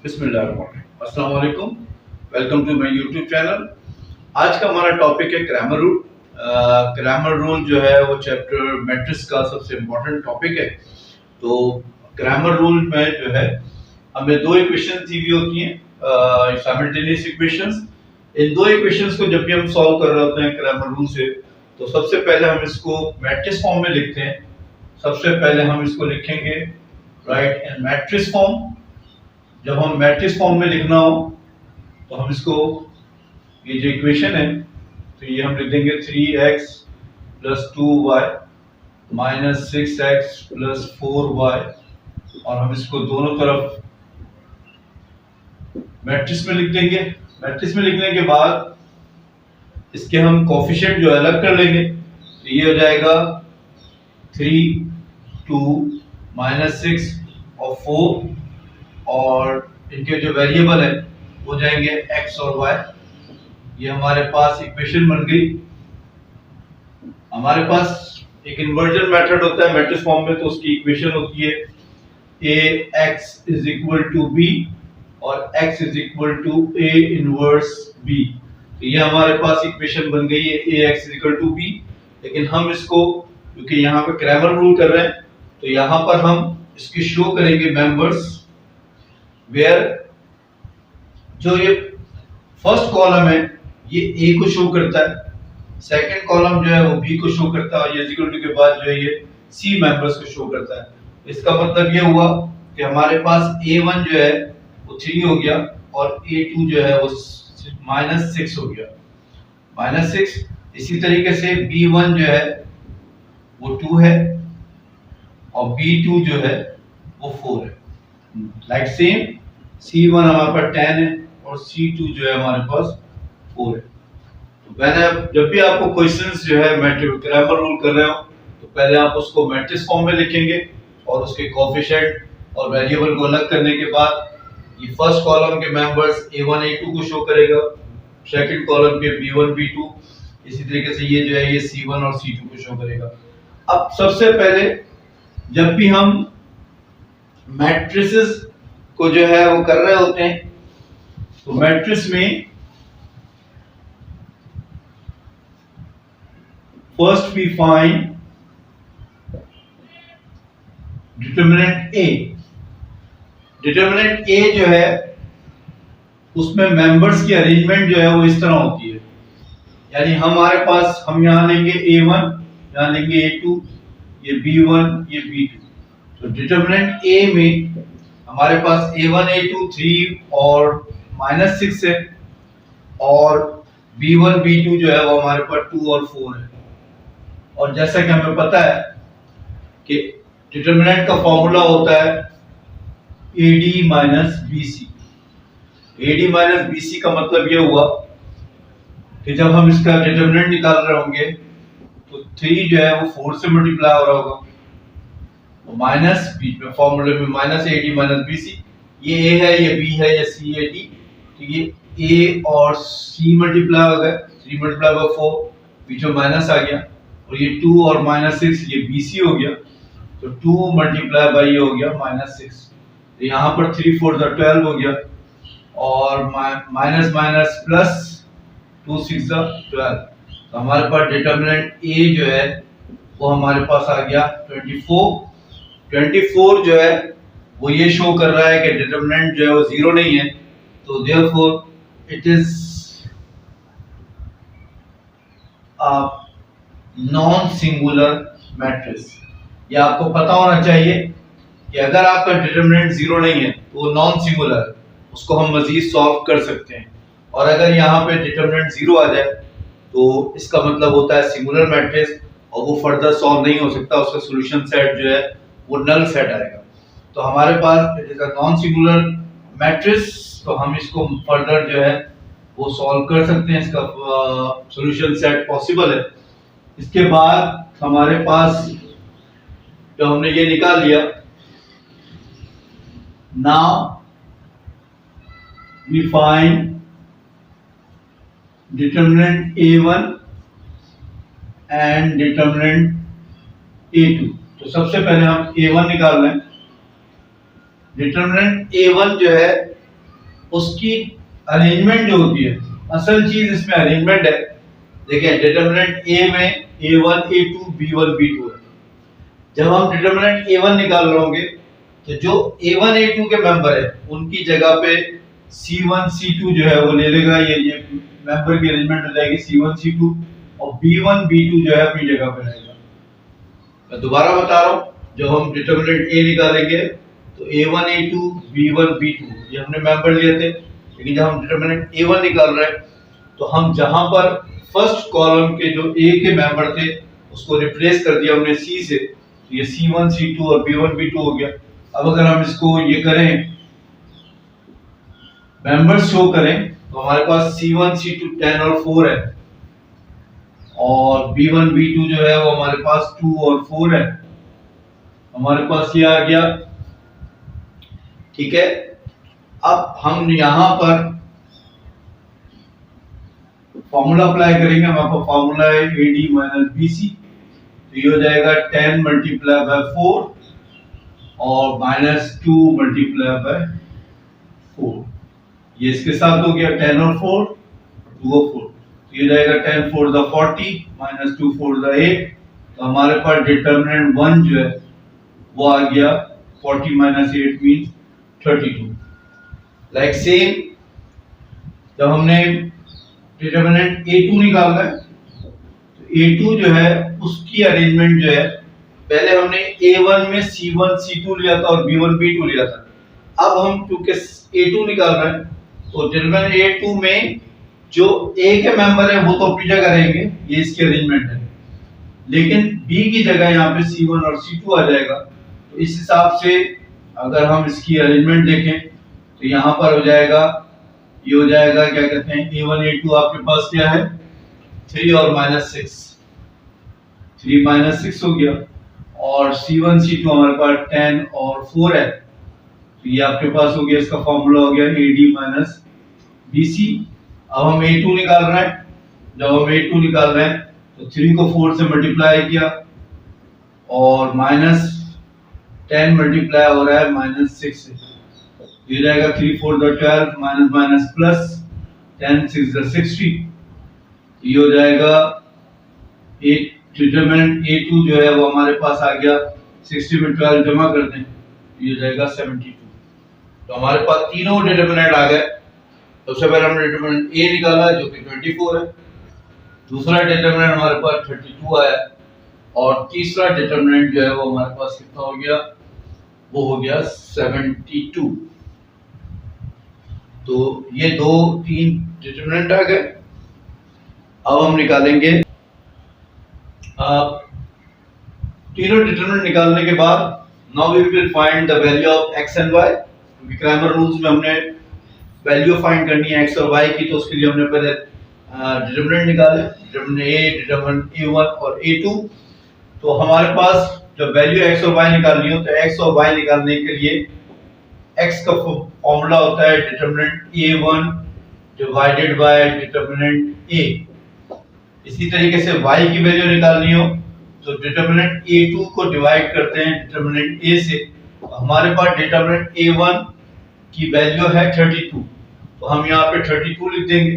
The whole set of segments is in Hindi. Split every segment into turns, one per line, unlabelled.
अस्सलाम वालेकुम, welcome to my YouTube channel. आज का हमारा टॉपिक है ग्रामर रूल। ग्रामर रूल जो है वो चैप्टर मैट्रिक्स का सबसे इम्पोर्टेंट टॉपिक है। तो ग्रामर रूल में जो है हमें दो इक्वेशंस दी हुई होती हैं, साइमल्टेनियस इक्वेशंस। इन दो इक्वेशंस को जब भी हम सॉल्व कर रहे होते हैं ग्रामर रूल से, तो सबसे पहले हम इसको मैट्रिक्स फॉर्म में लिखते हैं। सबसे पहले हम इसको लिखेंगे राइट इन मैट्रिक्स फॉर्म। जब हम मैट्रिक्स फॉर्म में लिखना हो तो हम इसको, ये जो इक्वेशन है तो ये हम लिख देंगे 3x + 2y - 6x + 4y, और हम इसको दोनों तरफ मैट्रिक्स में लिख देंगे। मैट्रिक्स में लिखने के बाद इसके हम कोफिशिएंट जो अलग कर लेंगे, तो ये हो जाएगा 3, 2, -6 और 4, और इनके जो वेरिएबल है वो जाएंगे x और y। ये हमारे पास इक्वेशन बन गई। हमारे पास एक इन्वर्जन मेथड होता है मैट्रिक्स फॉर्म में, तो उसकी इक्वेशन होती है ax = b और x = a इनवर्स b। तो ये हमारे पास इक्वेशन बन गई है ax = b। लेकिन हम इसको, क्योंकि यहाँ पे ग्रामर रूल कर रहे हैं, तो यहाँ पर हम इसकी शो करेंगे मेंबर्स, वेयर जो ये फर्स्ट कॉलम है ये ए को शो करता है, सेकंड कॉलम जो है वो बी को शो करता है, और ये इक्वल टू के बाद जो है ये सी मेंबर्स को शो करता है। इसका मतलब ये हुआ कि हमारे पास A1 जो है वो 3 हो गया और A2 जो है वो -6 हो गया, -6। इसी तरीके से B1 जो है वो 2 है और B2 जो है वो 4 है। लाइक सेम C1 हमारे पास 10 है और C2 जो है हमारे पास 4 है। तो पहले जब भी आपको क्वेश्चंस जो है मैट्रिक्स ग्रामर रूल कर रहे हो, तो पहले आप उसको मैट्रिक्स फॉर्म में लिखेंगे और उसके कोफिशिएंट और वेरिएबल को अलग करने के बाद ये फर्स्ट कॉलम के मेंबर्स A1 A2 को शो करेगा, सेकंड कॉलम के B1 B2, इसी तरीके से ये जो है ये C1 और C2 को शो करेगा। अब सबसे पहले जब भी हम मैट्रिसेस को जो है वो कर रहे होते हैं, तो मैट्रिक्स में first we find determinant A. Determinant A जो है उसमें मेंबर्स की अरेंजमेंट जो है वो इस तरह होती है, यानी हमारे पास हम यहाँ लेंगे A1, यहाँ लेंगे A2, ये B1, ये B2। तो डिटरमिनेंट ए में हमारे पास A1 A2 3 और -6 है, और B1 B2 जो है वो हमारे पास 2 और 4 है। और जैसा कि हमें पता है कि डिटरमिनेंट का फॉर्मूला होता है AD - BC। AD - BC का मतलब ये हुआ कि जब हम इसका डिटरमिनेंट निकाल रहे होंगे तो 3 जो है वो 4 से मल्टीप्लाई हो रहा होगा, माइनस बीच में फॉर्मूले में -AD - BC। ये A है, ये B है, ये C है D। तो ये A और C मल्टीप्लाई हो गए, 3 × 4, बीच में माइनस आ गया, और ये 2 और -6 ये BC हो गया। तो 2 × ये हो गया -6। तो यहाँ पर 3 4 12 हो गया, और माइनस माइनस प्लस 2 6 12। तो हमारे पास डिटरमिनेंट A जो है वो हमारे पास आ गया 24। 24 जो है वो ये शो कर रहा है कि डिटरमिनेंट जो है वो 0 नहीं है, तो therefore it is a non singular matrix. ये आपको पता होना चाहिए कि अगर आपका डिटरमिनेंट 0 नहीं है तो वो नॉन सिंगुलर है, उसको हम मजीद सॉल्व कर सकते हैं। और अगर यहाँ पे डिटरमिनेंट 0 आ जाए तो इसका मतलब होता है सिंगुलर मैट्रिक्स, और वो फर्दर सॉल्व नहीं हो सकता, उसका सॉल्यूशन सेट जो है वो नल सेट आएगा। तो हमारे पास it is a non singular matrix, तो हम इसको फर्दर जो है वो सॉल्व कर सकते हैं, इसका सॉल्यूशन सेट पॉसिबल है। इसके बाद हमारे पास जो हमने ये निकाल लिया, now we find determinant A1 and determinant A2। तो सबसे पहले हम A1 निकाल लें। डिटरमिनेंट A1 जो है उसकी अरेंजमेंट जो होती है, असल चीज इसमें अरेंजमेंट है। देखिए डिटरमिनेंट ए में A1 A2 B1 B2 है। जब हम डिटरमिनेंट A1 निकाल रहे होंगे तो जो A1 A2 के मेंबर है उनकी जगह पे C1 C2 जो है वो ले लेगा, ये मेंबर की अरेंजमेंट हो जाएगी C1 C2, और B1 B2 जो है अपनी जगह पे रहेगा। मैं दोबारा बता रहा हूँ, जब हम डिटरमिनेंट A निकालेंगे तो A1 A2 B1 B2 ये हमने मेंबर लिए थे, लेकिन जब हम डिटरमिनेंट A1 निकाल रहे हैं तो हम जहां पर फर्स्ट कॉलम के जो A के मेंबर थे उसको रिप्लेस कर दिया हमने C से, तो ये C1 C2 और B1 B2 हो गया। अब अगर हम इसको ये करें, मेंबर्स शो करें, तो हमारे पास C1 C2 10 और 4 है, और B1 B2 जो है वो हमारे पास 2 और 4 है। हमारे पास ये आ गया, ठीक है। अब हम यहां पर फॉर्मूला अप्लाई करेंगे, हमारे पास फॉर्मूला है AD माइनस BC, तो ये हो जाएगा 10 मल्टीप्लाई बाय 4 और माइनस 2 मल्टीप्लाई बाय 4। ये इसके साथ हो गया 10 और 4, 2 और 4, तो ये जाएगा 10 4 द 40 माइनस 2 4 द 8। तो हमारे पास डिटरमिनेंट 1 जो है वो आ गया 40 माइनस 8 मींस 32। लाइक सेम जब हमने डिटरमिनेंट A2 निकालना है तो A2 जो है उसकी अरेंजमेंट जो है, पहले हमने A1 में C1 C2 लिया था और B1 B2 लिया था। अब हम क्योंकि A2 निकाल रहे हैं तो डिटरमिनेंट A2 में जो A के मेंबर है वो तो अपनी जगह रहेंगे, ये इसकी अरेंजमेंट है, लेकिन B की जगह यहाँ पे C1 और C2 आ जाएगा। तो इस हिसाब से अगर हम इसकी अरेंजमेंट देखें तो यहाँ पर हो जाएगा, ये हो जाएगा क्या कहते हैं A1 A2 आपके पास क्या है 3 और माइनस 6, 3 माइनस 6 हो गया, और C1 C2 हमारे पास 10 और 4 है, तो ये आपके पास हो गया, इसका फॉर्मूला हो गया AD माइनस BC। अब हम A2 निकाल रहे हैं, जब हम A2 निकाल रहे हैं तो 3 को 4 से मल्टीप्लाई किया और माइनस 10 मल्टीप्लाई हो रहा है माइनस 6 से, ये जाएगा 3 4 the 12 minus minus plus 10 6 the 60, ये हो जाएगा डिटरमिनेंट A2 जो है वो हमारे पास आ गया 60 में 12 जमा कर दें, ये हो जाएगा 72। तो हमारे पास तीनों डिटरमिनेंट आ गए। सबसे पहले हमने डिटरमिनेंट A निकाला जो कि 24 है, दूसरा डिटरमिनेंट हमारे पास 32 आया, और तीसरा डिटरमिनेंट जो है वो हमारे पास कितना हो गया, वो हो गया 72। तो ये 2 3 डिटरमिनेंट आ गए। अब हम निकालेंगे, तीनों डिटरमिनेंट निकालने के बाद now we will find the value of x and y। Cramer rules में हमने वैल्यू फाइंड करनी है x और y की, तो उसके लिए हमने पहले डिटरमिनेंट निकाले, डिटरमिनेंट A, डिटरमिनेंट A1 और A2। तो हमारे पास जब वैल्यू x और y निकालनी हो तो x और y निकालने के लिए x का फॉर्मूला होता है determinant A1 divided by determinant A। इसी तरीके से y की वैल्यू निकालनी हो तो डिटरमिनेंट A2 को डिवाइड करते हैं डिटरमिनेंट A से। तो हमारे पास डिटरमिनेंट A1 की वैल्यू है 32, तो हम यहाँ पे 32 लिख देंगे,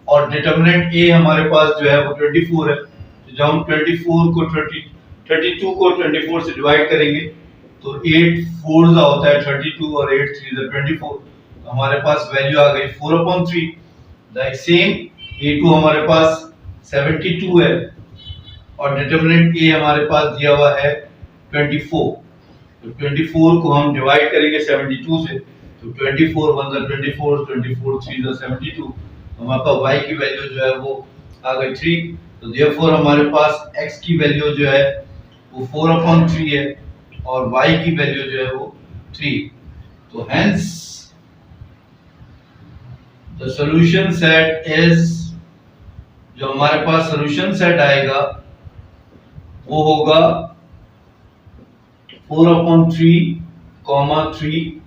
और डिटरमिनेंट A हमारे पास जो है वो 24 है। तो जब हम 32 को 32 को 24 से डिवाइड करेंगे तो 8 4 होता है 32 और 8 3 24, तो हमारे पास वैल्यू आ गई 4/3। लाइक सेम A2 हमारे पास 72 है और डिटरमिनेंट A हमारे पास दिया हुआ है 24। तो 24 को हम डिवाइड करेंगे 72 से, तो 24 1 24 24 3 72, तो हमारे पास y की वैल्यू जो है वो आ गई 3। तो देयरफॉर हमारे पास x की वैल्यू जो है वो 4/3 है और y की वैल्यू जो है वो 3। तो hence the solution set is, जो हमारे पास सॉल्यूशन सेट आएगा वो होगा 4/3, 3।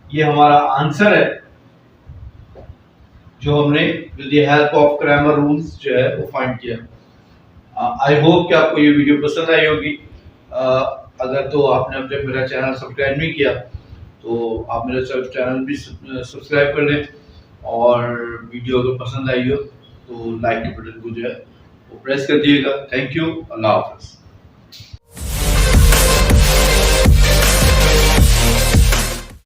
ये हमारा आंसर है जो हमने with the help of Cramer rules जो है वो फाइंड किया। आई होप कि आपको ये वीडियो पसंद आई होगी। अगर तो आपने अब तक मेरा चैनल सब्सक्राइब नहीं किया तो आप मेरा चैनल भी सब्सक्राइब कर लें, और वीडियो अगर पसंद आई हो तो लाइक के बटन को जो है वो प्रेस कर दिएगा। थैंक यू, अल्लाह हाफ़िज़।